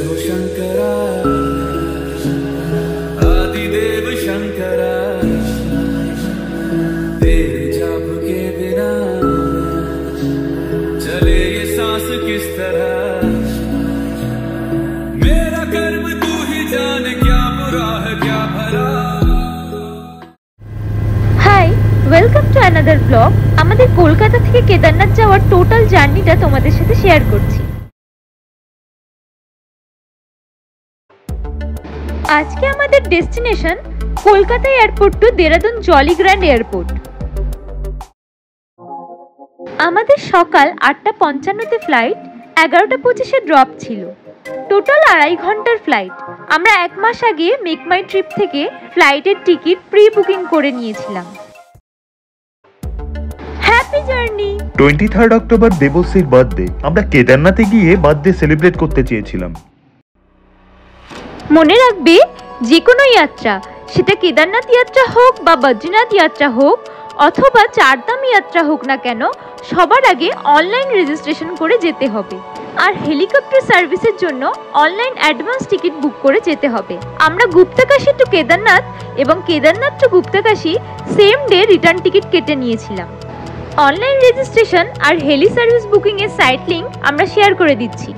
हो शंकरा आदिदेव शंकरा, तेरे जाप के बिना चले ये सांस किस तरह, मेरा कर्म तू ही जाने क्या बुरा है क्या भला। हाय, ওয়েলকাম টু অ্যানাদার ব্লগ। আমাদের কলকাতা থেকে কেদারনাথ যাওয়ার টোটাল জার্নিটা তোমাদের সাথে শেয়ার করছি। আজকে আমাদের destination Kolkata airport to Dehradun Jolly Grant airport. আমাদের সকাল 8:55-তে ফ্লাইট, 11:25-এ ড্রপ ছিল। টোটাল 2.5 ঘন্টার ফ্লাইট। আমরা 1 মাস আগে মেক মাই ট্রিপ থেকে ফ্লাইটের টিকিট প্রি বুকিং করে নিয়েছিলাম। Happy journey. 23 অক্টোবর দেবশ্রীর বার্থডে। আমরা কেদারনাথে গিয়ে বার্থডে সেলিব্রেট করতে চেয়েছিলাম। মনে রাখবে, যে কোনো যাত্রা, সেটা কেদারনাথ যাত্রা হোক বা বদ্রীনাথ যাত্রা হোক অথবা চারধাম যাত্রা হোক না কেন, সবার আগে অনলাইন রেজিস্ট্রেশন করে যেতে হবে। আর হেলিকপ্টার সার্ভিসের জন্য অনলাইন অ্যাডভান্স টিকিট বুক করে যেতে হবে। আমরা গুপ্তাকাশী টু কেদারনাথ এবং Kedarnath to Guptkashi same day return ticket কেটে নিয়েছিলাম। অনলাইন রেজিস্ট্রেশন আর হেলি সার্ভিস বুকিং এর সাইট লিংক আমরা শেয়ার করে দিচ্ছি।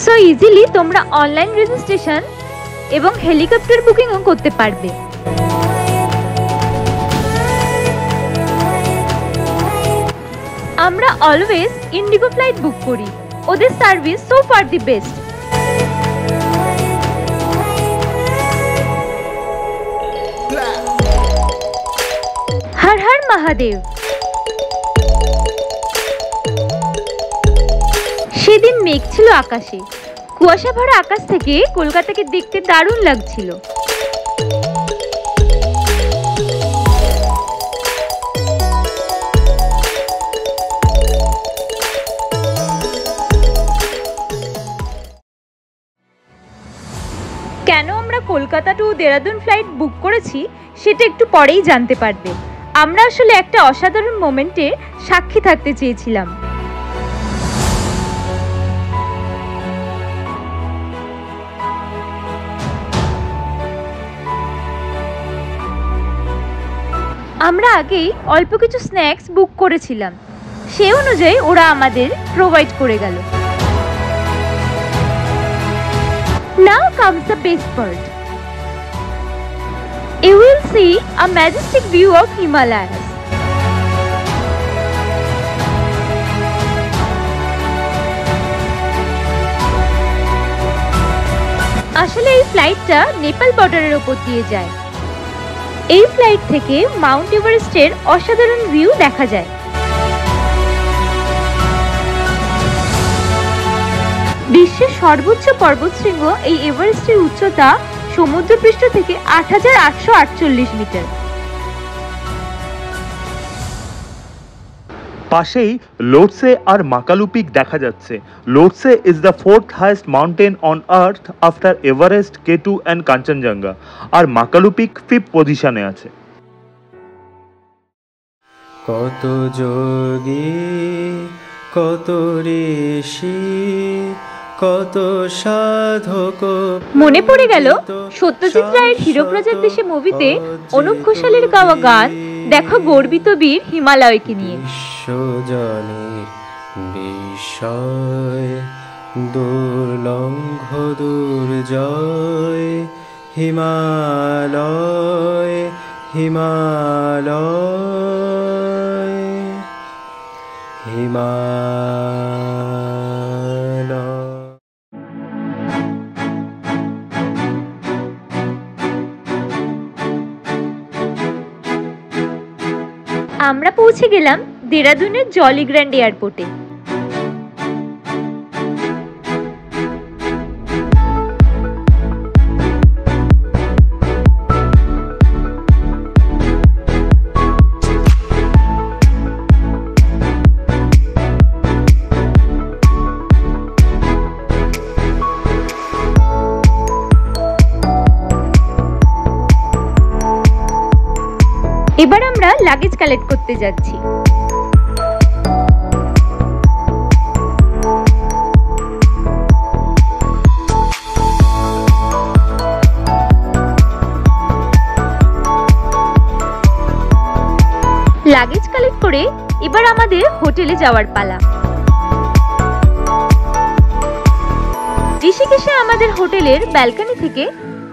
সো ইজিলি তোমরা অনলাইন রেজিস্ট্রেশন এবং হেলিকপ্টার বুকিংও করতে পারবে। আমরা অলওয়েজ ইন্ডিগো ফ্লাইট বুক করি, ওদের service so far the best. Har Har Mahadev. সেদিন মেঘ ছিল আকাশে, কুয়াশা ভরা আকাশ থেকে কলকাতাকে দেখতে দারুণ লাগছিল। কেন আমরা Kolkata to Dehradun flight book করেছি সেটা একটু পরেই জানতে পারবে। আমরা আসলে একটা অসাধারণ মোমেন্টে সাক্ষী থাকতে চেয়েছিলাম। আমরা আগেই অল্প কিছু স্ন্যাক্স বুক করেছিলাম, সে অনুযায়ী ওরা আমাদের প্রোভাইড করে গেল। Now comes the best part. You will see a majestic view of Himalayas. আসলে এই ফ্লাইটটা নেপাল বর্ডারের উপর দিয়ে যায়। এই ফ্লাইট থেকে মাউন্ট এভারেস্টের অসাধারণ ভিউ দেখা যায়। বিশ্বের সর্বোচ্চ পর্বতশৃঙ্গ এই এভারেস্টের উচ্চতা সমুদ্রপৃষ্ঠ থেকে 8,848 মিটার। পাশেই লোটসে আর মাকালু পিক দেখা যাচ্ছে। Lhotse is the 4th highest mountain on earth after Everest, K2 and Kanchenjunga, আর মাকালু পিক 5th পজিশনে আছে। কত যোগী, কত ঋষি, কত সাধক। মনে পড়ে গেল সত্যজিৎ রায়ের হীরক দেশে মুভিতে অনুপ ঘোষালের গাওয়া গান, দেখো গর্বিত বীর হিমালয়কে নিয়ে। বিশ্বজনের বিষয় দুর্লঙ্ঘ দুর্জয়, হিমালয় হিমালয় হিমালয়। আমরা পৌঁছে গেলাম দেরাদুনের জলি গ্র্যান্ড এয়ারপোর্টে। এবার আমরা লাগেজ কালেক্ট করতে যাচ্ছি। লাগেজ কালেক্ট করে এবার আমাদের হোটেলে যাওয়ার পালা। ঋষিকেশে আমাদের হোটেলের ব্যালকনি থেকে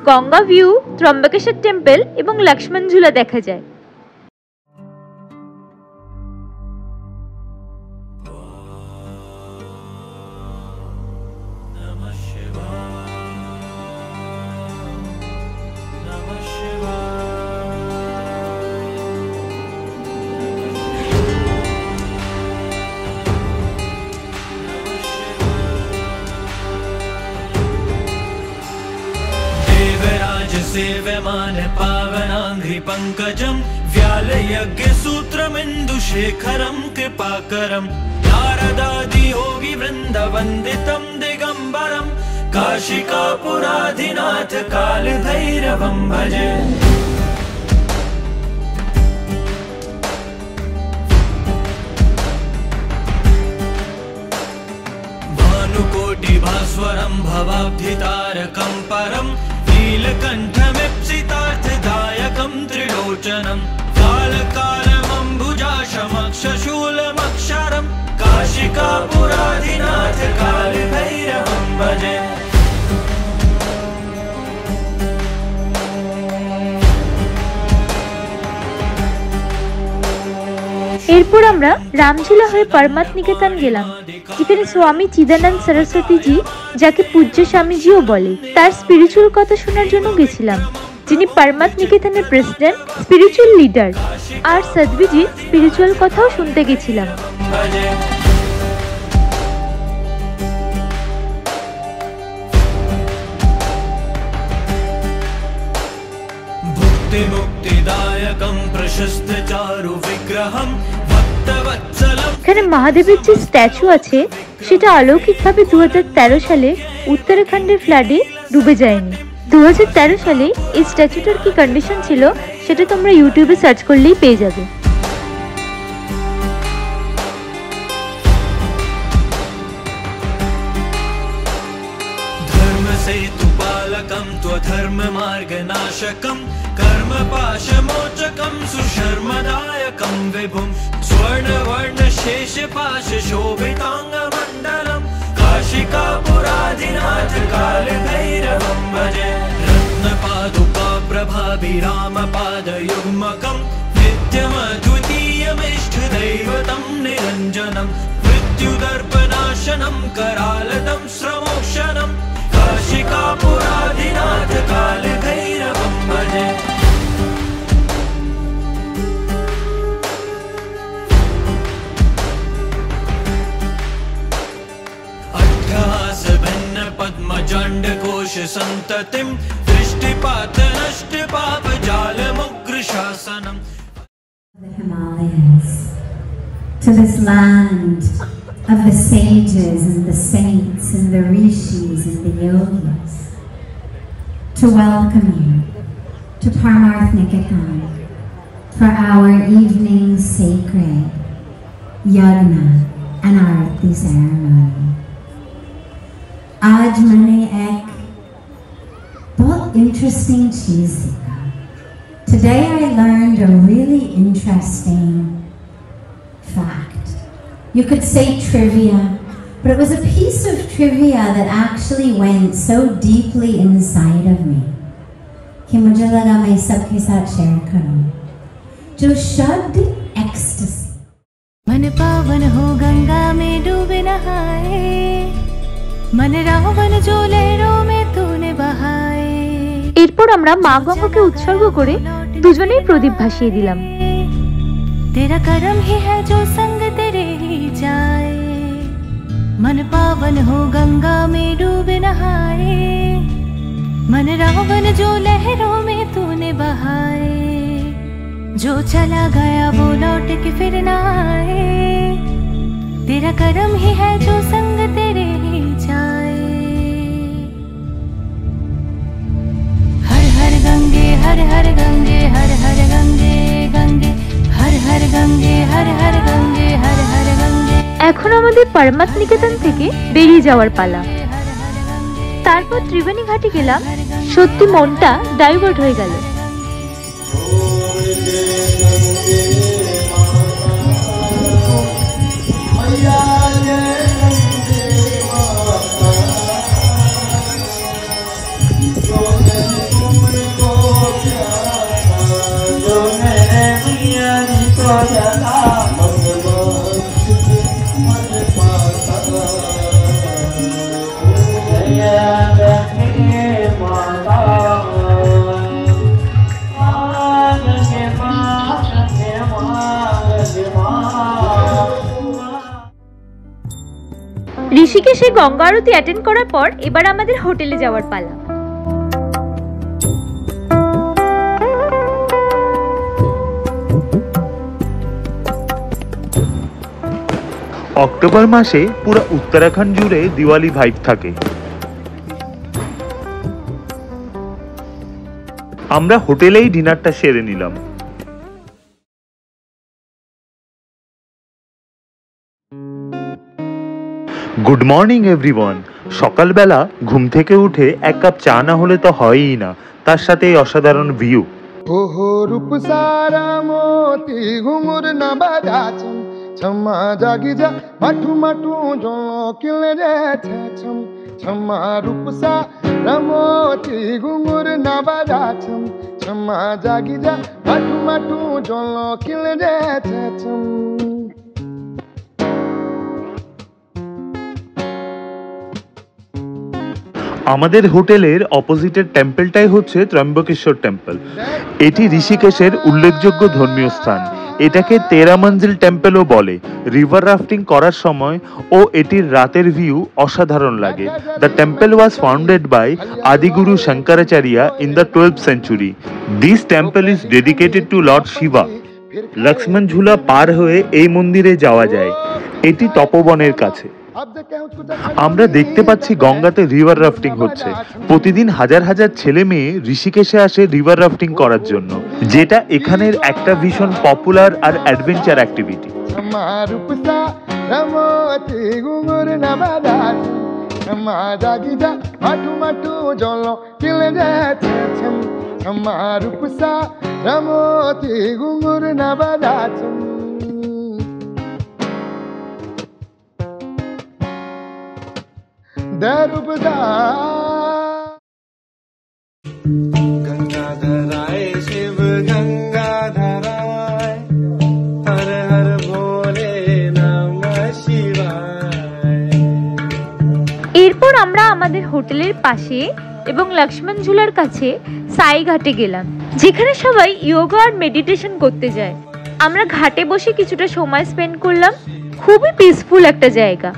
গঙ্গা ভিউ, ত্রম্বকেশ্বর টেম্পল এবং লক্ষ্মণ ঝুলা দেখা যায়। सेव्यमान पावनांघ्रि पंकजं व्यालयज्ञ सूत्रमिन्दुशेखरं कृपाकरं नारदादि योगी वृन्द वन्दितं दिगंबरं काशिकापुराधिनाथ कालभैरवं भजे। भानुकोटि भास्वरं भवाब्धितारकं परं नीलकण्ठमीप्सितार्थदायकं त्रिलोचनं कालकालमम्बुजाशमक्षशूलमक्षरं काशिकापुराधिनाथ कालभैरवं भजे। এরপর আমরা রামঝুলা হয়ে পরমাত নিকেতন গেলাম, যেখানে স্বামী চিদানন্দ সরস্বতী জি, যাকে পূজ্য স্বামীজিও বলে, তার স্পিরিচুয়াল কথা শোনার জন্য গেছিলাম, যিনি পরমাত নিকেতনের প্রেসিডেন্ট, স্পিরিচুয়াল লিডার। আর সাধ্বীজির স্পিরিচুয়াল কথাও শুনতে গেছিলাম। এখানে মহাদেবের যে স্ট্যাচু আছে সেটা অলৌকিকভাবে 2013 সালে উত্তরাখণ্ডের ফ্লাডে ডুবে যায়নি। 2013 সালে এই স্ট্যাচুটার কি কন্ডিশন ছিল সেটা তোমরা ইউটিউবে সার্চ করলেই পেয়ে যাবে। धर्ममार्गनाशकं कर्मपाशमोचकं सुशर्मदायकं विभुं स्वर्णवर्णशेषपाशशोभिताङ्गमण्डलं काशिकापुराधिनाथ कालभैरवं भजे। रत्नपादुकाप्रभाभिरामपादयुग्मकं नित्यमद्वितीयमिष्टदैवतं निरञ्जनं मृत्युदर्पनाशनं करालदं श्रमोक्षणं काशिकापुराधिनाथ कालभैरवं भजे। अट्टहास भिन्न पद्मजण्डकोश सन्ततिं दृष्टिपात नष्ट पाप जालमुग्र शासनम्। The Himalayas, to this land of the sages and the saints and the rishis and the yogis, to welcome you to Parmarth Niketan for our evening sacred yagna and arati ceremony. Aaj mane ek bahut interesting cheez sikha. Today I learned a really interesting fact. You could say trivia, but it was a piece of trivia that actually went so deeply inside of me कि मुझे लगा मैं सबके साथ share करूं। जो शब्द ecstasy, मन पावन हो गंगा में डूबे नहाए, मन रावण जो लहरों में तूने बहाए। এরপর আমরা মা গঙ্গাকে উৎসর্গ করে দুজনেই প্রদীপ ভাসিয়ে দিলাম। तेरा करम ही है जो संग तेरे ही जाए, मन पावन हो गंगा में डूबे नहाए, मन रावण जो लहरों में तूने बहाए। जो चला गया वो लौट के फिर ना आए, तेरा करम ही है जो संग तेरे ही जाए। हर हर गंगे हर हर गंगे हर हर गंगे गंगे हर हर गंगे हर हर गंगे हर हर गंगे। এখন আমাদের পরমাত নিকেতন থেকে বেরিয়ে যাওয়ার পালা। তারপর ত্রিবেণী ঘাটে গেলাম, সত্যি মনটা ডাইভার্ট হয়ে গেল। ঋষিকেশে গঙ্গা আরতি অ্যাটেন্ড করার পর এবার আমাদের হোটেলে যাওয়ার পালা। অক্টোবর মাসে পুরো উত্তরাখণ্ড জুড়ে দিওয়ালি ভাইব থাকে। আমরা হোটেলেই ডিনারটা সেরে নিলাম। Good morning everyone. সকালবেলা ঘুম থেকে উঠে এক কাপ চা না হলে তো হয়ই না, তার সাথে এই অসাধারণ ভিউ। ओहो रूप सारा मोती घुंगुर न बाजा छम छम्मा जागी जा माठू माठू जो किले रे छम छम्मा रूप सारा मोती घुंगुर न बाजा छम छम्मा जागी जा माठू माठू जो किले रे छम। আমাদের হোটেলের অপোজিটের টেম্পলটাই হচ্ছে ত্রম্বকেশ্বর টেম্পল। এটি ঋষিকেশের উল্লেখযোগ্য ধর্মীয় স্থান। এটাকে 13 মঞ্জিল টেম্পলও বলে। রিভার রাফটিং করার সময় ও এটির রাতের ভিউ অসাধারণ লাগে। The temple was founded by Adiguru Shankaracharya in the 12th century. This temple is dedicated to lord Shiva. Lakshman Jhula পার হয়ে এই মন্দিরে যাওয়া যায়। এটি তপবনের কাছে। আমরা দেখতে পাচ্ছি গঙ্গাতে রিভার রাফটিং হচ্ছে। প্রতিদিন হাজার হাজার ছেলে মেয়ে ঋষিকেশে আসে রিভার রাফটিং করার জন্য, যেটা এখানের একটা ভীষণ পপুলার আর অ্যাডভেঞ্চার অ্যাক্টিভিটি। गंगाधराय शिव गंगाधराय हर हर भोले नमः शिवाय। এরপর আমরা আমাদের হোটেলের পাশে এবং লক্ষ্মণ ঝুলার কাছে সাই ঘাটে গেলাম, যেখানে সবাই যোগা আর মেডিটেশন করতে যায়। আমরা ঘাটে বসে কিছুটা সময় স্পেন্ড করলাম। খুবই পিসফুল একটা জায়গা।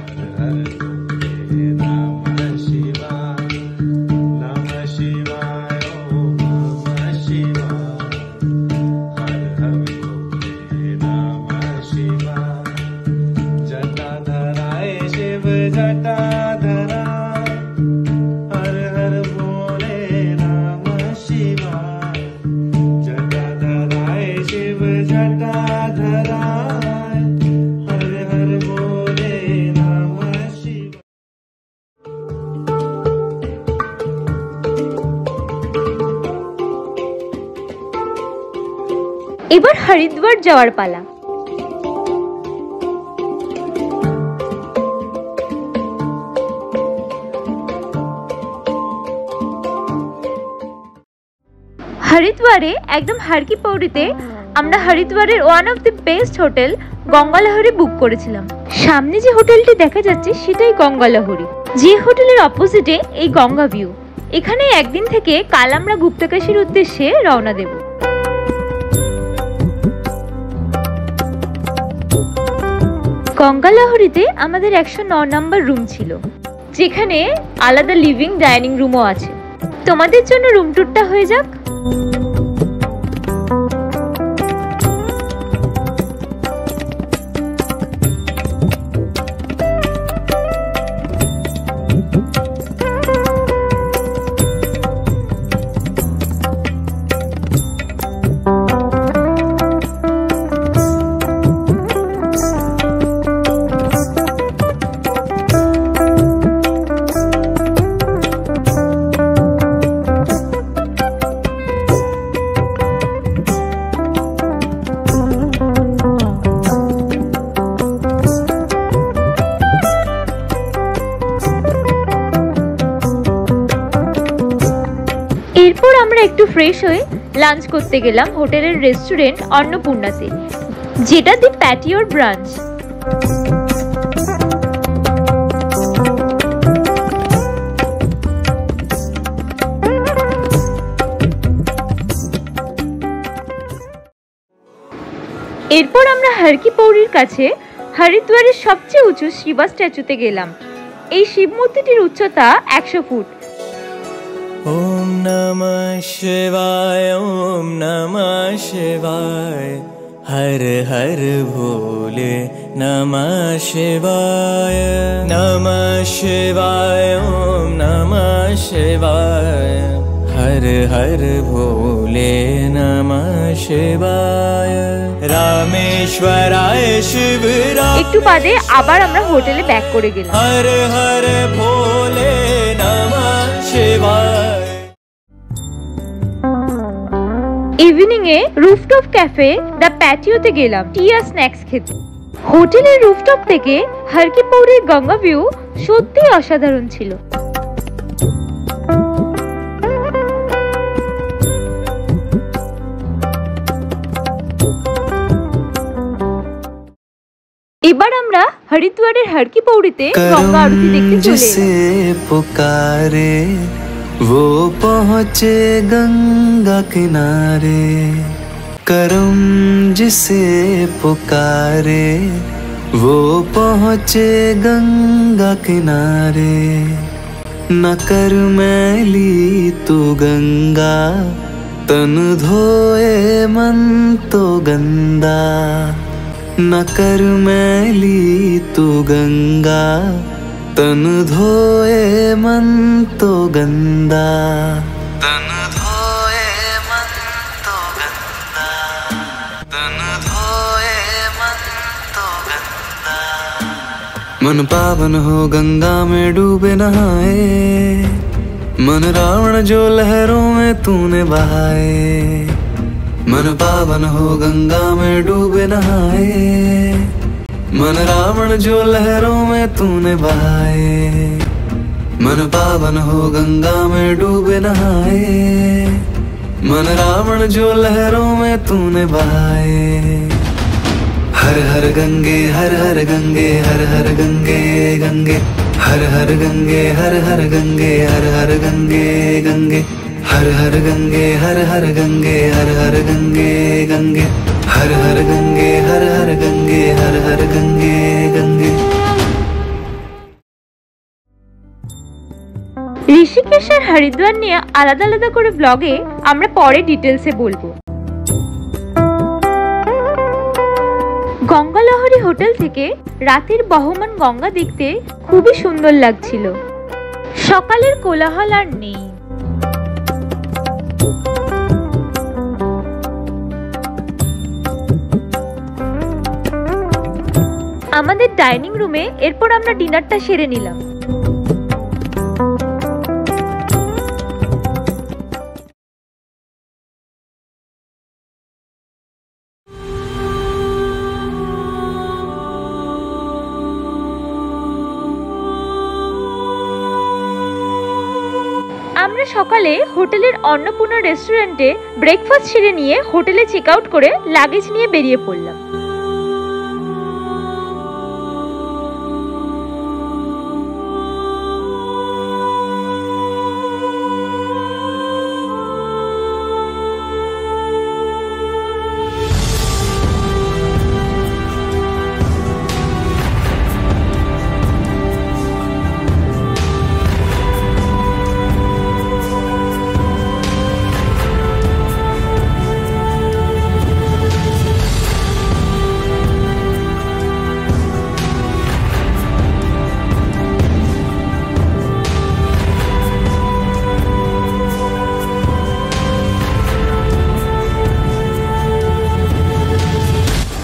এবার হরিদ্বার যাওয়ার পালা। হরিদ্বারে একদম হারকি পৌড়িতে আমরা হরিদ্বারের one of the best hotel Gangalahari book করেছিলাম। সামনে যে হোটেলটি দেখা যাচ্ছে সেটাই গঙ্গালহরি, যে হোটেলের অপোজিটে এই গঙ্গা ভিউ। এখানে একদিন থেকে কাল আমরা গুপ্তকাশীর উদ্দেশ্যে রওনা দেব। গঙ্গালহরিতে আমাদের 109 নম্বর রুম ছিল, যেখানে আলাদা লিভিং ডাইনিং রুমও আছে। তোমাদের জন্য রুম ট্যুরটা হয়ে যাক। এরপর আমরা একটু ফ্রেশ হয়ে লাঞ্চ করতে গেলাম হোটেলের রেস্টুরেন্ট অন্নপূর্ণাতে, যেটা দি প্যাটিওর ব্রাঞ্চ। এরপর আমরা হর কি পৌড়ির কাছে হরিদ্বারের সবচেয়ে উঁচু শিবা স্ট্যাচুতে গেলাম। এই শিব মূর্তিটির উচ্চতা 100 ফুট। ওম নমঃ শিবায়, ওম নমঃ শিবায়, হর হর ভোলে নমঃ শিবায়, নমঃ শিবায়, ওম নমঃ শিবায়, হর হর ভোলে নমঃ শিবায়, রামেশ্বরায় শিবরায়। একটু বাদে আবার আমরা হোটেলে ব্যাক করে গেলাম। হর হর ভোলে নমঃ শিবায়। ইভিনিং এ রুফটপ ক্যাফে দ্য প্যাটিওতে গেলাম টি আর স্ন্যাক্স খেতে। হোটেলের রুফটপ থেকে হর কি পৌড়ির গঙ্গা ভিউ সত্যি অসাধারণ ছিল। এবার আমরা হরিদ্বারের হর কি পৌড়িতে গঙ্গা আরতি দেখতে চলে এলাম। पुकारे वो पहुँचे गंगा किनारे, करम जिसे पुकारे वो पहुँचे गंगा किनारे, न कर मैली तू गंगा, तन धोए मन तो गंदा, न कर मैली तू गंगा, तन धोए मन तो गंदा, तन धोए मन तो गंदा, तन धोए मन तो गंदा। मन पावन हो गंगा में डूबे नहाए, मन रावण जो लहरों में तूने बहाए, मन पावन हो गंगा में डूबे नहाए, मन रावण जो लहरों में तूने बहाए, मन पावन हो गंगा में डूबे नहाए, मन रावण जो लहरों में तूने बहाए। हर हर गंगे हर हर गंगे हर हर गंगे गंगे, हर हर गंगे हर हर गंगे हर हर गंगे गंगे, हर हर गंगे हर हर गंगे हर हर गंगे गंगे, हर हर गंगे हर हर गंगे हर हर गंगे गंगे। ঋষিকেশ আর হরিদ্বার নিয়ে আলাদা আলাদা করে ব্লগে আমরা পরে ডিটেলসে বলবো। গঙ্গা লহরী হোটেল থেকে রাতের বহমান গঙ্গা দেখতে খুবই সুন্দর লাগছিল। সকালের কোলাহল আর নেই। আমাদের ডাইনিং রুমে এরপর আমরা ডিনারটা সেরে নিলাম। আমরা সকালে হোটেলের অন্নপূর্ণা রেস্টুরেন্টে ব্রেকফাস্ট সেরে নিয়ে হোটেলে চেক আউট করে লাগেজ নিয়ে বেরিয়ে পড়লাম।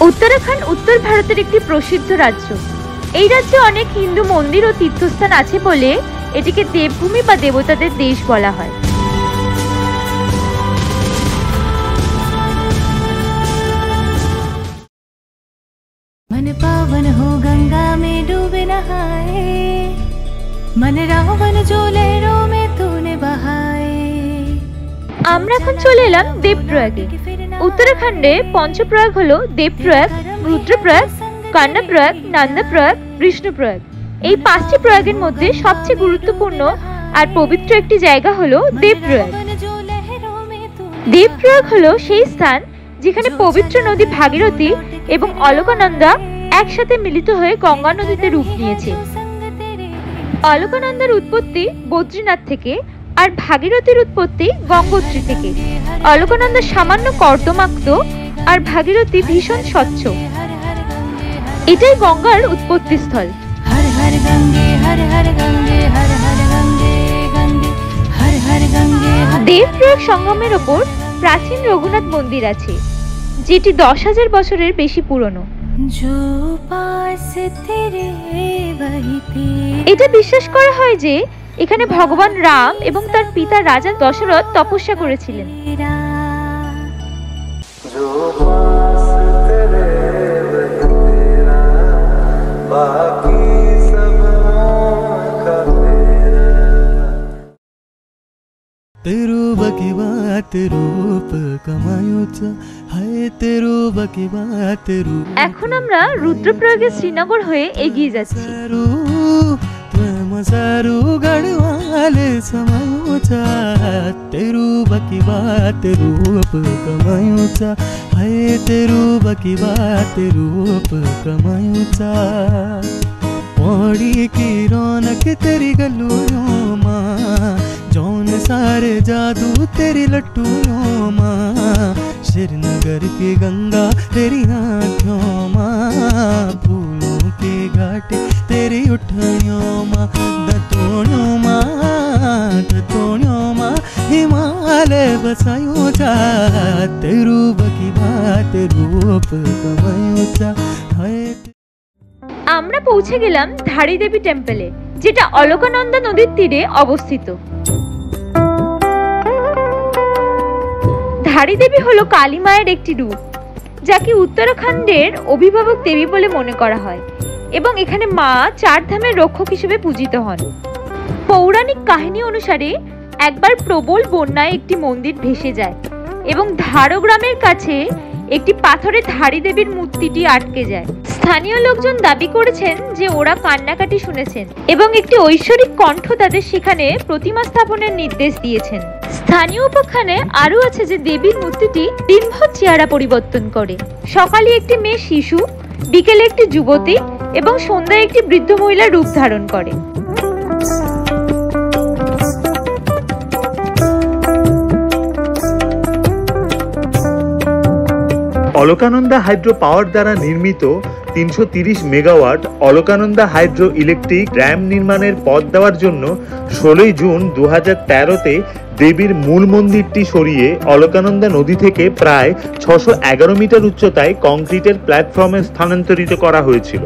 উত্তরাখণ্ড উত্তর ভারতের একটি প্রসিদ্ধ রাজ্য। এই রাজ্যে অনেক হিন্দু মন্দির ও তীর্থস্থান আছে বলে এটিকে দেবভূমি বা দেবতাদের দেশ বলা হয়। मन पावन हो गंगा में डूबे नहाए, मन रावण जो लहरों में तूने बहाए, আমরা এখন চলে এলাম দেবপ্রয়াগে। উত্তরাখণ্ডে পঞ্চপ্রয়াগ হলো দেবপ্রয়াগ, রুদ্রপ্রয়াগ, কর্ণপ্রয়াগ, নন্দপ্রয়াগ, বিষ্ণুপ্রয়াগ। এই 5টি প্রয়াগের মধ্যে সবচেয়ে গুরুত্বপূর্ণ আর পবিত্র একটি জায়গা হলো দেবপ্রয়াগ। দেবপ্রয়াগ হলো সেই স্থান যেখানে পবিত্র নদী ভাগীরথী এবং অলকানন্দা একসাথে মিলিত হয়ে গঙ্গা নদীতে রূপ নিয়েছে। অলকানন্দার উৎপত্তি বদ্রীনাথ থেকে আর ভাগীরথীর উৎপত্তি গঙ্গোত্রী থেকে। অলকানন্দা সামান্য কর্দমাক্ত আর ভাগীরথী ভীষণ স্বচ্ছ। এটাই গঙ্গার উৎপত্তি স্থল। हर हर गंगे हर हर गंगे हर हर गंगे गंगे हर हर गंगे। দেবপ্রয়াগ সঙ্গমের ওপর প্রাচীন রঘুনাথ মন্দির আছে, যেটি 10,000 বছরের বেশি পুরনো। এটা বিশ্বাস করা হয় যে এখানে ভগবান রাম এবং তার পিতা রাজা দশরথ তপস্যা করেছিলেন। तेरू बकी बात रूप कमायूचा हाय तेरू बकी बात रूप। এখন আমরা রুদ্রপ্রয়াগের শ্রীনগর হয়ে এগিয়ে যাচ্ছি। मसारू गढ़वाले समायूचा तेरू बकी बात रूप कमायूचा हाय तेरू बकी बात रूप कमायूचा। पौड़ी की रौनक तेरी गलूयों माँ जौन सारे जादू तेरी लट्टूयों माँ। श्रीनगर की गंगा तेरी आँखों माँ फूलों के घाटे तेरी उठाइयों माँ। दतोड़ियों माँ हिमालय बसायूं जा तेरू बकी बात रूप कमायूं जा। আমরা পৌঁছে গেলাম ধারী দেবী টেম্পলে, যেটা অলকানন্দা নদীর তীরে অবস্থিত। ধারী দেবী হলো কালী মায়ের একটি রূপ, যাকে উত্তরাখণ্ডের অভিভাবক দেবী বলে মনে করা হয় এবং এখানে মা 4 ধামের রক্ষক হিসেবে পূজিত হন। পৌরাণিক কাহিনী অনুসারে একবার প্রবল বন্যায় একটি মন্দির ভেসে যায় এবং ধারো গ্রামের কাছে একটি পাথরে ধারী দেবীর মূর্তিটি আটকে যায়। স্থানীয় লোকজন দাবি করেছেন যে ওরা কান্নাকাটি শুনেছেন এবং একটি ঐশ্বরিক কণ্ঠ তাদের সেখানে প্রতিমা স্থাপনের নির্দেশ দিয়েছেন। স্থানীয় উপাখ্যানে আরও আছে যে দেবীর মূর্তিটি দিনভর চেহারা পরিবর্তন করে। সকালে একটি মেয়ে শিশু, বিকেলে একটি যুবতী এবং সন্ধ্যায় একটি বৃদ্ধ মহিলার রূপ ধারণ করে। অলকানন্দা হাইড্রো পাওয়ার দ্বারা নির্মিত 330 megawatt Alaknanda hydro electric dam নির্মাণের পথ দেওয়ার জন্য 16 জুন 2013-তে দেবীর মূল মন্দিরটি সরিয়ে অলকানন্দা নদী থেকে প্রায় 611 মিটার উচ্চতায় কংক্রিটের প্ল্যাটফর্মে স্থানান্তরিত করা হয়েছিল।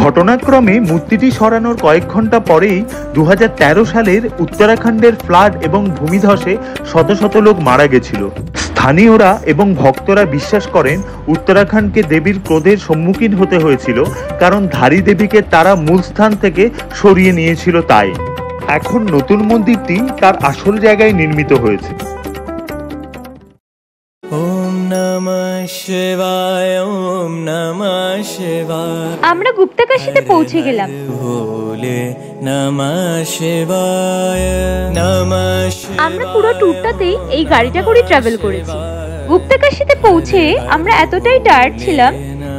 ঘটনাক্রমে মূর্তিটি সরানোর কয়েক ঘন্টা পরেই 2013 সালের উত্তরাখণ্ডের ফ্লাড এবং ভূমিধসে শত শত লোক মারা গেছিল। স্থানীয়রা এবং ভক্তরা বিশ্বাস করেন উত্তরাখণ্ডকে দেবীর ক্রোধের সম্মুখীন হতে হয়েছিল, কারণ ধারী দেবীকে তারা মূল স্থান থেকে সরিয়ে নিয়েছিল। তাই এখন নতুন মন্দিরটি তার আসল জায়গায় নির্মিত হয়েছে। ओम नमः शिवाय ओम नमः शिवाय। আমরা গুপ্তকাশীতে পৌঁছে গেলাম। भोले नमः शिवाय नमः शिवाय। আমরা পুরো ট্যুরটাতেই এই গাড়িটা করে ট্রাভেল করেছি। গুপ্তকাশীতে পৌঁছে আমরা এতটাই টায়ার্ড ছিলাম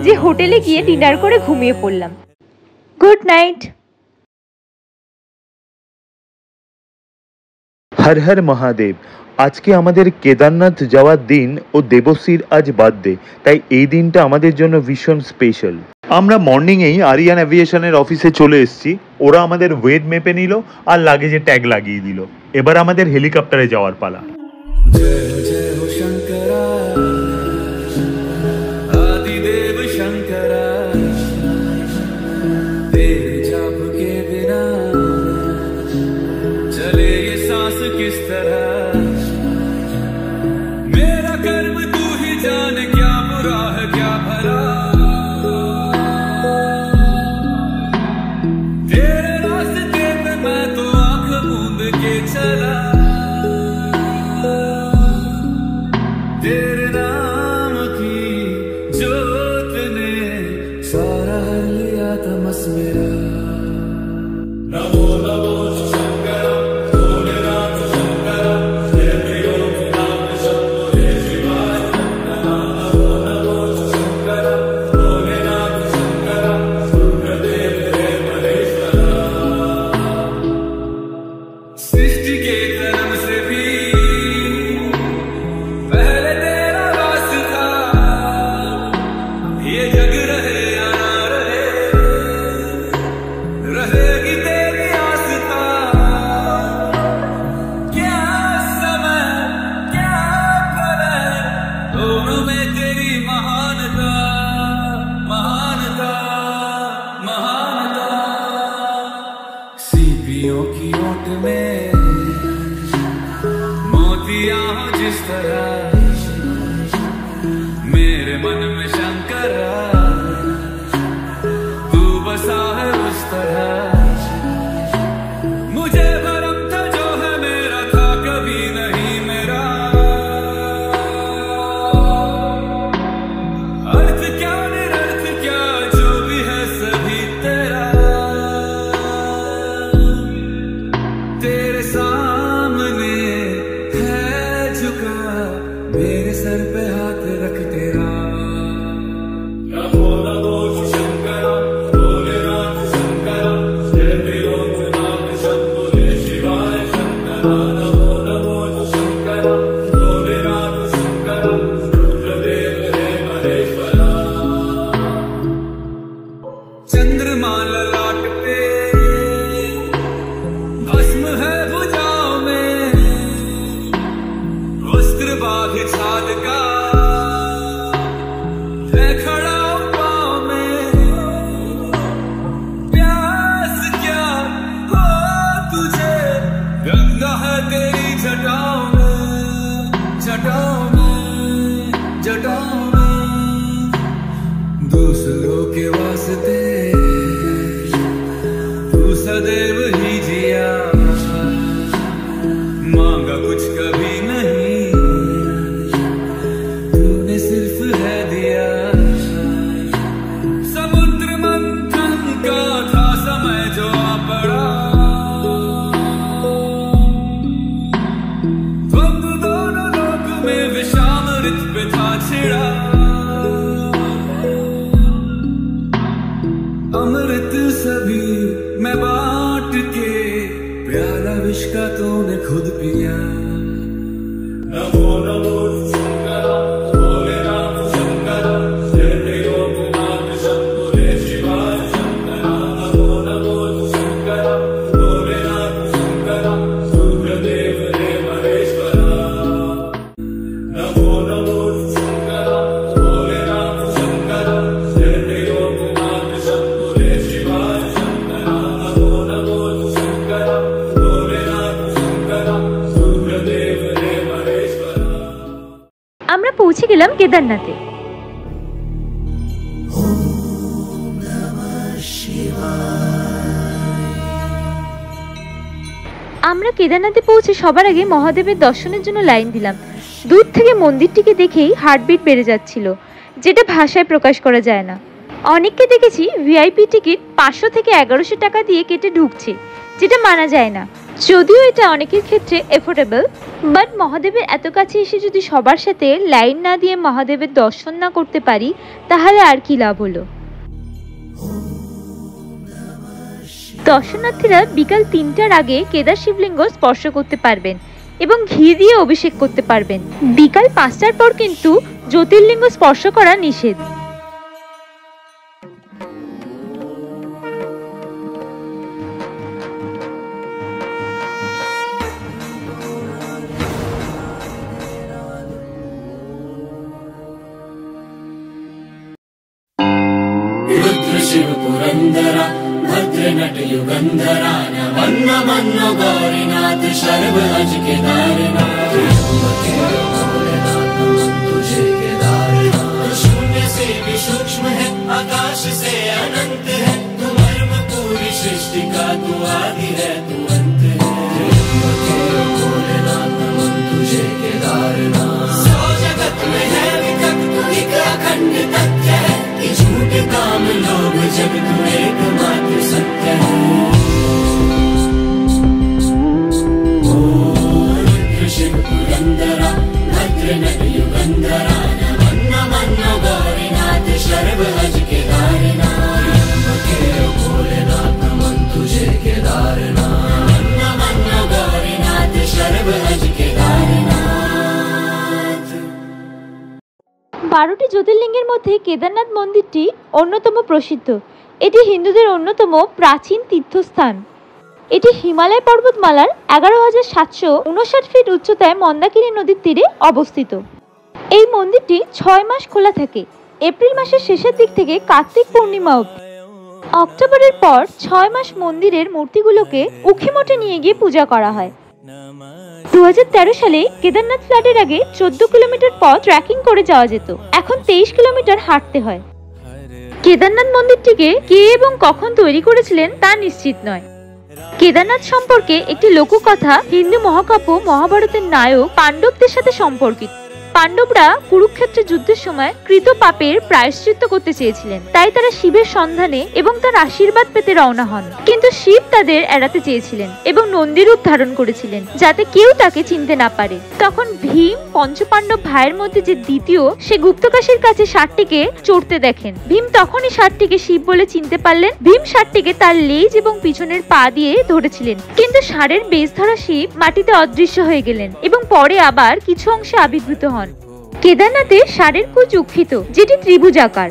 যে হোটেলে গিয়ে ডিনার করে ঘুমিয়ে পড়লাম। Good night. হর হর মহাদেব। আজকে আমাদের কেদারনাথ যাওয়ার দিন ও দেবশ্রীর আজ বার্থডে, তাই এই দিনটা আমাদের জন্য ভীষণ স্পেশাল। আমরা মর্নিংয়েই আরিয়ান এভিয়েশনের অফিসে চলে এসেছি। ওরা আমাদের ওয়েট মেপে নিল আর লাগেজে ট্যাগ লাগিয়ে দিল। এবার আমাদের হেলিকপ্টারে যাওয়ার পালা। शिल्पियों की ओट में मोतियां हो जिस तरह, मेरे मन में शंकर तू बसा है उस तरह। मुझे भरम था जो है मेरा था कभी नहीं मेरा, अर्थ क्या निरर्थ क्या जो भी है सभी तेरा। तेरे सामने है झुका मेरे सर पे हाथ रख तेरा। नमो नमो शंकरा भोलेनाथ शंकरा, जय त्रिलोकनाथ शंभो जय शिवाय शंकरा। नमो नमो शंकरा भोलेनाथ शंकरा, रुद्रदेव हे महेश्वरा। चंद्रमा ललाट पे भस्म है भुजाओं में, वस्त्र बाघ छाल का है खड़ा पाँव में। प्यास क्या हो तुझे गंगा है तेरी जटाओं में, जटाओं में, जटाओं में। दूसरों के वास्ते तू सदैव ही जिया, मांगा कुछ कभी नहीं तूने सिर्फ है दिया। समुद्र मंथन का था समय जो आ पड़ा, द्वंद्व दोनों लोक में विषामृत पे था छिड़ा। अमृत सभी मैं बांट के प्याला विष का तूने खुद पिया। नमो नमो शंकरा भोलेनाथ शंकरा, जय त्रिलोकनाथ शंभो जय शिवाय शंकरा। नमो नमो शंकरा भोलेनाथ शंकरा, रुद्रदेव हे महेश्वरा। नमो नमो शंकरा भोलेनाथ शंकरा, जय त्रिलोकनाथ शंभो जय शिवाय शंकरा। नमो नमो शंकरा भोलेनाथ शंकरा, रुद्रदेव हे महेश्वरा। আমরা পৌঁছে গেলাম কেদারনাথে। আমরা কেদারনাথে পৌঁছে সবার আগে মহাদেবের দর্শনের জন্য লাইন দিলাম। দূর থেকে মন্দিরটিকে দেখেই হার্টবিট বেড়ে যাচ্ছিল, যেটা ভাষায় প্রকাশ করা যায় না। অনেককে দেখেছি ভিআইপি টিকিট 500 থেকে 1100 টাকা দিয়ে কেটে ঢুকছে, যেটা মানা যায় না। যদিও এটা অনেকের ক্ষেত্রে এফোর্ডেবল, বাট মহাদেবের এত কাছে এসে যদি সবার সাথে লাইন না দিয়ে মহাদেবের দর্শন না করতে পারি তাহলে আর কি লাভ হলো। দর্শনার্থীরা বিকাল 3টার আগে কেদার শিবলিঙ্গ স্পর্শ করতে পারবেন এবং ঘি দিয়ে অভিষেক করতে পারবেন। বিকাল 5টার পর কিন্তু জ্যোতির্লিঙ্গ স্পর্শ করা নিষেধ। रुद्र शिव पुरंदरा भद्र नट युगंधरा, नमन नमन गौरीनाथ शर्व अज केदारनाथ। तुझे केदारनाथ शून्य से भी सूक्ष्म है, आकाश से अनंत है। तू मर्म पूरी सृष्टि का, तू आदि है तू अंत है। भोलेनाथ नमन तुझे केदारनाथ। सौ जगत में है विकट तू एक अखंड तथ्य है, कि झूठ काम लोभ जब तू एकमात्र सत्य है। रुद्र शिव पुरंदरा भद्र नट युगंधरा, नमन नमन गौरीनाथ शर्व अज केदारनाथ। भोलेनाथ नमन तुझे केदारनाथ। नमन गौरीनाथ शर्व अज केदारनाथ। 12টি জ্যোতির্লিঙ্গের মধ্যে কেদারনাথ মন্দিরটি অন্যতম প্রসিদ্ধ। এটি হিন্দুদের অন্যতম প্রাচীন তীর্থস্থান। এটি হিমালয় পর্বতমালার 11,759 ফিট উচ্চতায় মন্দাকিনী নদীর তীরে অবস্থিত। এই মন্দিরটি 6 মাস খোলা থাকে, এপ্রিল মাসের শেষের দিক থেকে কার্তিক পূর্ণিমা অবধি। অক্টোবরের পর 6 মাস মন্দিরের মূর্তিগুলোকে উখিমঠে নিয়ে গিয়ে পূজা করা হয়। 2013 সালে কেদারনাথ ফ্লাডের আগে 14 কিলোমিটার পথ ট্রেকিং করে যাওয়া যেত, এখন 23 কিলোমিটার হাঁটতে হয়। কেদারনাথ মন্দিরটিকে কে এবং কখন তৈরি করেছিলেন তা নিশ্চিত নয়। কেদারনাথ সম্পর্কে একটি লোককথা হিন্দু মহাকাব্য মহাভারতের নায়ক পাণ্ডবদের সাথে সম্পর্কিত। পাণ্ডবরা কুরুক্ষেত্রের যুদ্ধের সময় কৃত পাপের প্রায়শ্চিত্ত করতে চেয়েছিলেন, তাই তারা শিবের সন্ধানে এবং তার আশীর্বাদ পেতে রওনা হন। কিন্তু শিব তাদের এড়াতে চেয়েছিলেন এবং নন্দী রূপ ধারণ করেছিলেন যাতে কেউ তাকে চিনতে না পারে। তখন ভীম পঞ্চপাণ্ডব ভাইয়ের মধ্যে যে দ্বিতীয়, সে গুপ্তকাশীর কাছে ষাঁড়টিকে চড়তে দেখেন। ভীম তখনই ষাঁড়টিকে শিব বলে চিনতে পারলেন। ভীম ষাঁড়টিকে তার লেজ এবং পিছনের পা দিয়ে ধরেছিলেন, কিন্তু ষাঁড়ের বেশ ধরা শিব মাটিতে অদৃশ্য হয়ে গেলেন এবং পরে আবার কিছু অংশে আবির্ভূত হন। কেদারনাথে ষাঁড়ের কুচ উৎক্ষিত, যেটি ত্রিভুজাকার।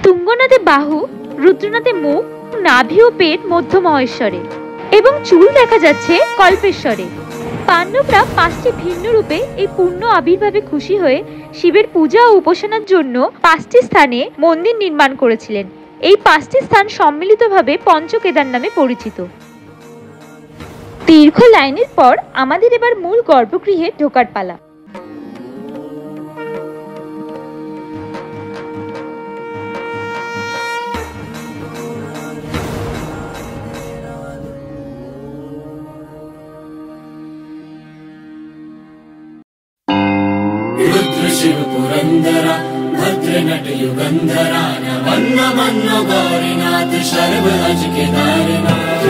তুঙ্গনাথে বাহু, রুদ্রনাথে মুখ, নাভি ও পেট মধ্য মহেশ্বরে এবং চুল দেখা যাচ্ছে কল্পেশ্বরে। পাণ্ডবরা 5টি ভিন্ন রূপে এই পূর্ণ আবির্ভাবে খুশি হয়ে শিবের পূজা ও উপাসনার জন্য 5টি স্থানে মন্দির নির্মাণ করেছিলেন। এই 5টি স্থান সম্মিলিতভাবে পঞ্চকেদার নামে পরিচিত। দীর্ঘ লাইনের পর আমাদের এবার মূল গর্ভগৃহে ঢোকার পালা। शिव पुरंदरा भद्र नट युगंधरा नमन मनो गौरीनाथ शर्व अज केदारनाथ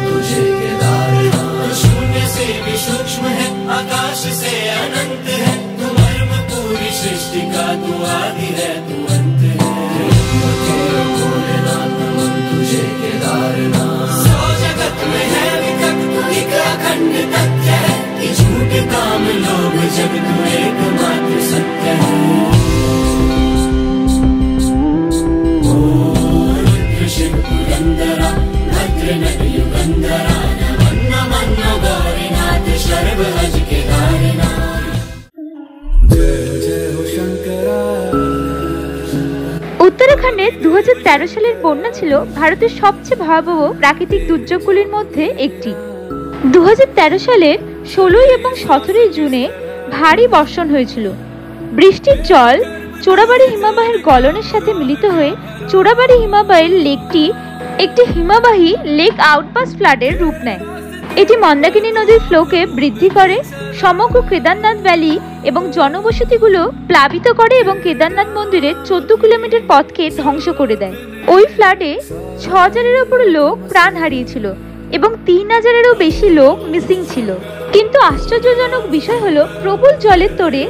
तुझे केदारनाथ। शून्य से भी सूक्ष्म है, आकाश से अनंत है, तू मर्म पूरी सृष्टि का, तू आदि है, तू अंत है। भोलेनाथ तुझे केदारनाथ। सौ जगत में है विकट, तू एक अखंड तथ्य है, झूठ काम लोभ जब तू एकमात्र सत्य है। ओ रुद्र शिव पुरंदरा भद्र नट युगंधरा नमन मनो गौरीनाथ शर्व अज केदारनाथ। जय जय हो शंकरा। উত্তরাখণ্ডে 2013 সালের বন্যা ছিল ভারতের সবচেয়ে ভয়াবহ প্রাকৃতিক দুর্যোগগুলির মধ্যে একটি। 2013 সালের 16 এবং 17 জুনে ভারী বর্ষণ হয়েছিল। বৃষ্টির জল চোরাবাড়ি হিমবাহের গলনের সাথে মিলিত হয়ে চোরাবাড়ি হিমবাহের লেকটি একটি হিমবাহী লেক আউটবাস ফ্লাডের রূপ নেয়। এটি মন্দাকিনী নদীর ফ্লোকে বৃদ্ধি করে, সমগ্র কেদারনাথ ভ্যালি এবং জনবসতিগুলো প্লাবিত করে এবং কেদারনাথ মন্দিরের 14 কিলোমিটার পথকে ধ্বংস করে দেয়। ওই ফ্লাডে 6000-এর উপর লোক প্রাণ হারিয়েছিল এবং 3000-এরও বেশি লোক মিসিং ছিল। কিন্তু আশ্চর্যজনক বিষয় হলো, প্রবল জলের তোড়ে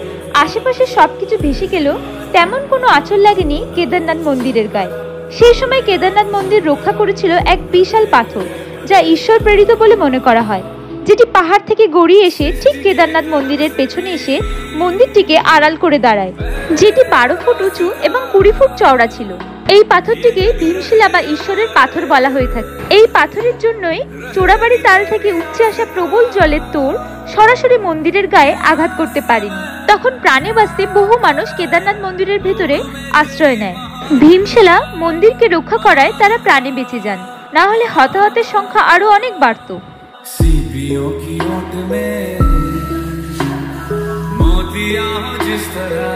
আশেপাশে সবকিছু ভেসে গেল, তেমন কোনো আঁচড় লাগেনি কেদারনাথ মন্দিরের গায়ে। সেই সময় কেদারনাথ মন্দির রক্ষা করেছিল এক বিশাল পাথর, যা ঈশ্বর প্রেরিত বলে মনে করা হয়, যেটি পাহাড় থেকে গড়িয়ে এসে ঠিক কেদারনাথ মন্দিরের পেছনে এসে মন্দিরটিকে আড়াল করে দাঁড়ায়, যেটি 12 ফুট উঁচু এবং 20 ফুট চওড়া ছিল। এই পাথরটিকে ভীমশিলা বা ঈশ্বরের পাথর বলা হয়ে থাকে। এই পাথরের জন্যই চোরাবাড়ি তাল থেকে উপচে আসা প্রবল জলের তোড় সরাসরি মন্দিরের গায়ে আঘাত করতে পারেনি। তখন প্রাণে বাঁচতে বহু মানুষ কেদারনাথ মন্দিরের ভেতরে আশ্রয় নেয়। ভীমশিলা মন্দিরকে রক্ষা করায় তারা প্রাণে বেঁচে যান, না হলে হতাহতের সংখ্যা আরো অনেক বাড়ত। सीपियों की ओट में मोतियां जिस तरह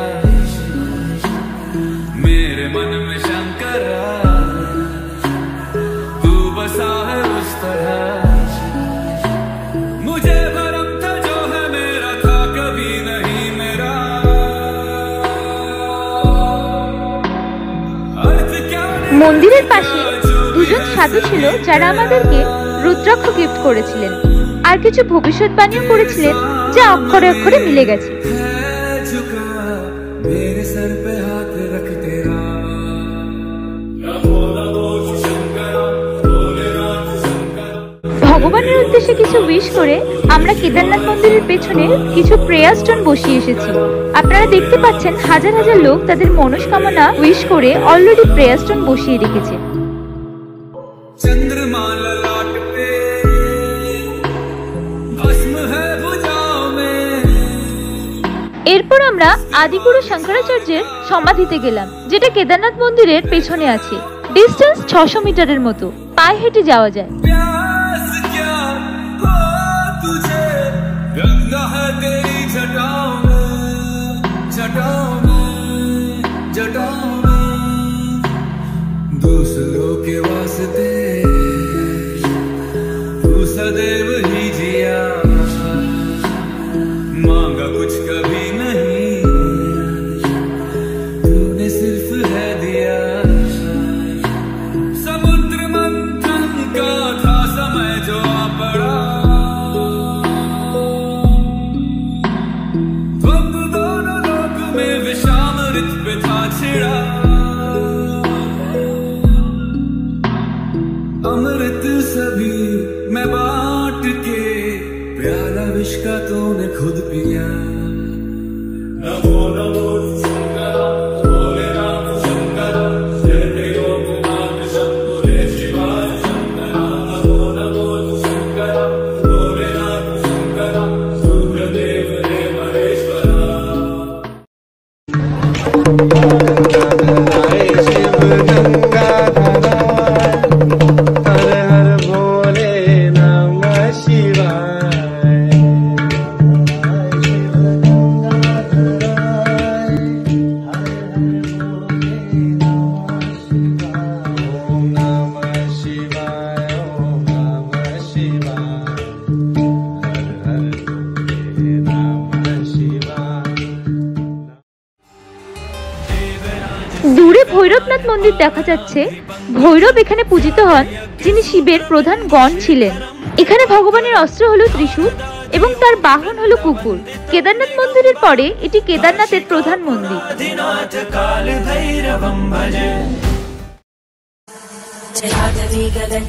मेरे मन में शंकरा तू बसा है उस तरह। मुझे भरम था जो है मेरा था कभी नहीं मेरा। अर्थ क्या মন্দিরের পাশে দুজন সাধু ছিল যারা আমাদেরকে রুদ্রাক্ষ গিফট করেছিলেন আর কিছু ভবিষ্যৎবাণীও করেছিলেন, যা অক্ষরে অক্ষরে মিলে গেছে। ভগবানের উদ্দেশ্যে কিছু উইশ করে আমরা কেদারনাথ মন্দিরের পেছনে কিছু প্রেয়ার স্টোন বসিয়ে এসেছি। আপনারা দেখতে পাচ্ছেন হাজার হাজার লোক তাদের মনস্কামনা উইশ করে অলরেডি প্রেয়ার স্টোন বসিয়ে রেখেছে। चंद्रमा ललाट पे भस्म है भुजाओं में। এরপর এরপর আমরা আদিগুরু শঙ্করাচার্যের সমাধিতে গেলাম, যেটা কেদারনাথ মন্দিরের পেছনে আছে। ডিস্টেন্স 600 মিটারের মতো, পায়ে হেঁটে যাওয়া যায়। प्यास क्या हो तुझे, गंगा है तेरी जटाओं में, जटाओं में, जटाओं में। दूसरों के वास्ते तू सदैव ही जिया, मांगा कुछ कभी नहीं, तूने सिर्फ है दिया। समुद्र मंथन का था समय जो आ पड़ा, द्वंद्व दोनों लोक में विषामृत पे था छिड़ा। अमृत सभी मैं बांट के, प्याला विष का तूने खुद पिया। नमो नमो शंकर, भोले राम शंकर, जय त्रिलोकनाथ शंभुरे शिवाय शंकर। नमो नमो शंकर, भोले राम शंकर, रुद्रदेव रे महेश्वरा। দূরে ভৈরবনাথ মন্দির দেখা যাচ্ছে। ভৈরব এখানে পূজিত হন, যিনি শিবের প্রধান গণ ছিলেন। এখানে ভগবানের অস্ত্র হলো ত্রিশূল এবং তার বাহন হলো কুকুর। কেদারনাথ মন্দিরের পরে এটি কেদারনাথের প্রধান মন্দির।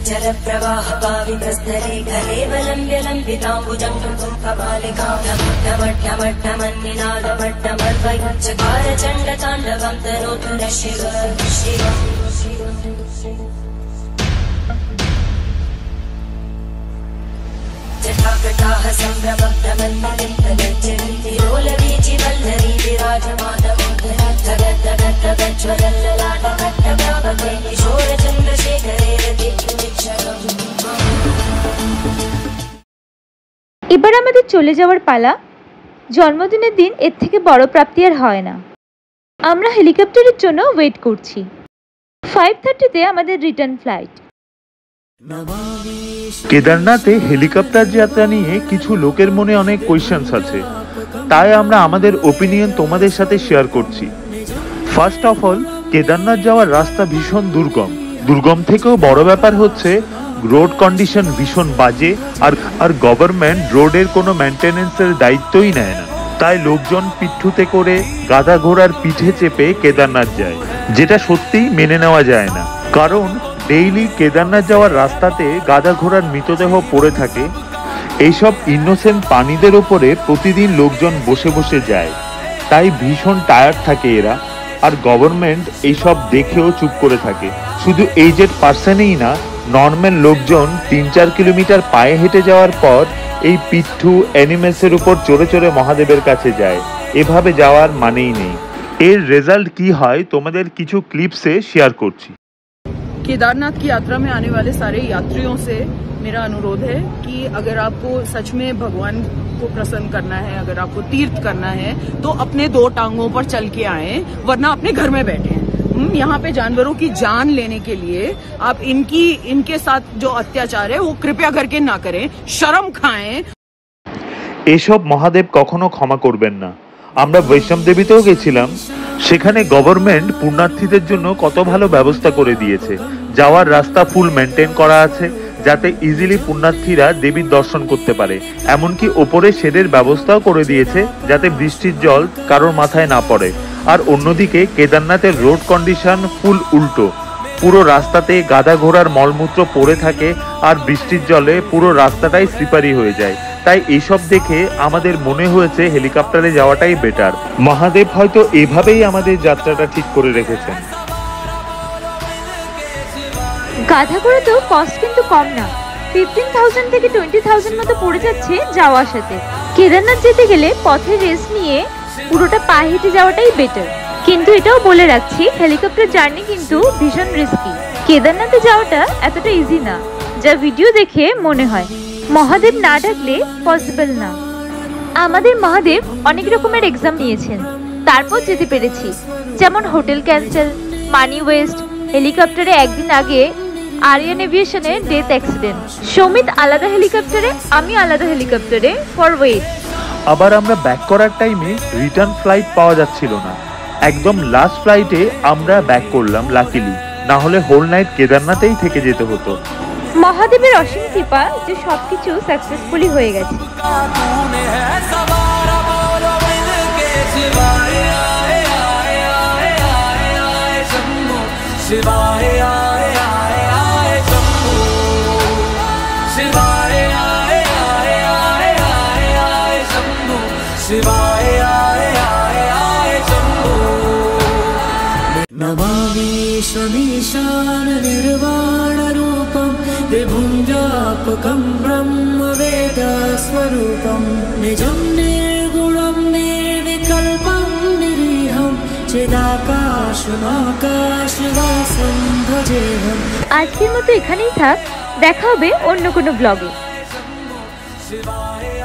जल प्रवाह पावितस्तरे कलेवलम्ब्य लम्बिताम्बुजङ्गं कपालिकामट्टमट्टमन्निनादमट्टमर्वचकार चण्डताण्डवं तनोतु न शिव जटाकटाः सम्भ्रमभ्रमन्निलिम्पगच्छन्ति लोलवीचि वल्लरी विराजमानमोघरज्ज्वलल्ललाटकट्टप्रापके किशोरचन्द्रशेखरे रतिक्षणम्। এবার আমাদের চলে যাওয়ার পালা। জন্মদিনের দিন এর থেকে বড় প্রাপ্তি আর হয় না। আমরা হেলিকপ্টারের জন্য ওয়েট করছি। 5:30-তে আমাদের রিটার্ন ফ্লাইট। কেদারনাথে হেলিকপ্টার যাত্রা নিয়ে কিছু লোকের মনে অনেক কোয়েশ্চেন্স আছে, তাই আমরা আমাদের ওপিনিয়ন তোমাদের সাথে শেয়ার করছি। ফার্স্ট অফ অল, কেদারনাথ যাওয়ার রাস্তা ভীষণ দুর্গম থেকেও বড় ব্যাপার হচ্ছে রোড কন্ডিশন ভীষণ বাজে, আর গভর্নমেন্ট রোডের কোনো মেনটেনেন্সের দায়িত্বই নেয় না। তাই লোকজন পিঠুতে করে গাধা ঘোড়ার পিঠে চেপে কেদারনাথ যায়, যেটা সত্যিই মেনে নেওয়া যায় না। কারণ ডেইলি কেদারনাথ যাওয়ার রাস্তাতে গাধা ঘোড়ার মৃতদেহ পড়ে থাকে। এইসব ইনোসেন্ট প্রাণীদের উপরে প্রতিদিন লোকজন বসে বসে যায়, তাই ভীষণ টায়ার্ড থাকে এরা। আর গভর্নমেন্ট এইসব দেখেও চুপ করে থাকে। শুধু এইজেড পার্সনই না, নর্মাল লোকজন 3-4 কিলোমিটার পায়ে হেঁটে যাওয়ার পর এই পিঠু অ্যানিমেলসের উপর চড়ে চড়ে মহাদেবের কাছে যায়। এভাবে যাওয়ার মানেই নেই। এর রেজাল্ট কি হয় তোমাদের কিছু ক্লিপসে শেয়ার করছি। केदारनाथ की यात्रा में आने वाले सारे यात्रियों से मेरा अनुरोध है कि अगर आपको सच में भगवान को प्रसन्न करना है, अगर आपको तीर्थ करना है, तो अपने 2 टांगों पर चल के आए, वरना अपने घर में बैठे। यहाँ पे जानवरों की जान लेने के लिए आप इनके साथ जो अत्याचार है वो कृपया करके ना करें, शर्म खाएं। এসব মহাদেব কখনো ক্ষমা করবেন না। আমরা বৈষ্ণব দেবীতেও গেছিলাম, সেখানে গভর্নমেন্ট পুণ্যার্থীদের জন্য কত ভালো ব্যবস্থা করে দিয়েছে। যাওয়ার রাস্তা ফুল মেনটেন করা আছে, যাতে ইজিলি পুণ্যার্থীরা দেবীর দর্শন করতে পারে। এমনকি ওপরে শেডের ব্যবস্থাও করে দিয়েছে, যাতে বৃষ্টির জল কারোর মাথায় না পড়ে। আর অন্যদিকে কেদারনাথের রোড কন্ডিশন ফুল উল্টো। পুরো রাস্তাতে গাধা ঘোড়ার মলমূত্র পড়ে থাকে, আর বৃষ্টির জলে পুরো রাস্তাটাই স্লিপারি হয়ে যায়। তাই এইসব দেখে আমাদের মনে হয়েছে হেলিকপ্টারে যাওয়াটাই বেটার। মহাদেব হয়তো এভাবেই আমাদের যাত্রাটা ঠিক করে রেখেছেন। গাধা ঘোড়াতেও কস্ট কিন্তু কম না, 15,000 থেকে 20,000 মতো পড়ে যাচ্ছে যাওয়া আসাতে। কেদারনাথ যেতে গেলে পথে রেস্ট নিয়ে পুরোটা পায়ে হেঁটে যাওয়াটাই বেটার। কিন্তু এটাও বলে রাখছি, হেলিকপ্টার জার্নি কিন্তু ভীষণ রিস্কি। কেদারনাথে যাওয়াটা এতটা ইজি না যা ভিডিও দেখে মনে হয়। মহাদেব না ডাকলে পসিবল না। আমাদের মহাদেব অনেক রকমের এক্সাম নিয়েছেন, তারপর যেতে পেরেছি। যেমন হোটেল ক্যান্সেল, মানি ওয়েস্ট, হেলিকপ্টারে একদিন আগে আরিয়ান এভিয়েশনে ডেথ অ্যাক্সিডেন্ট, সমিত আলাদা হেলিকপ্টারে, আমি আলাদা হেলিকপ্টারে ফর ওয়েট। আবার আমরা ব্যাক করার টাইমে রিটার্ন ফ্লাইট পাওয়া যাচ্ছিল না। একদম লাস্ট ফ্লাইটে আমরা ব্যাক করলাম লাকিলি, না হলে হোল নাইট কেদারনাথেই থেকে যেতে হতো। মহাদেবের অসীম কৃপা যে সবকিছু সাকসেসফুলি হয়ে গেছে। नमामि शमीशान निर्वाणरूपं विभुञ्जापकं ब्रह्मवेदस्वरूपं निजं निर्गुणं निर्विकल्पं निरीहं चिदाकाशमाकाशवासं भजेऽहम्। আজকের মতো এখানেই থাক, দেখা হবে অন্য কোনো ব্লগে। शिवाय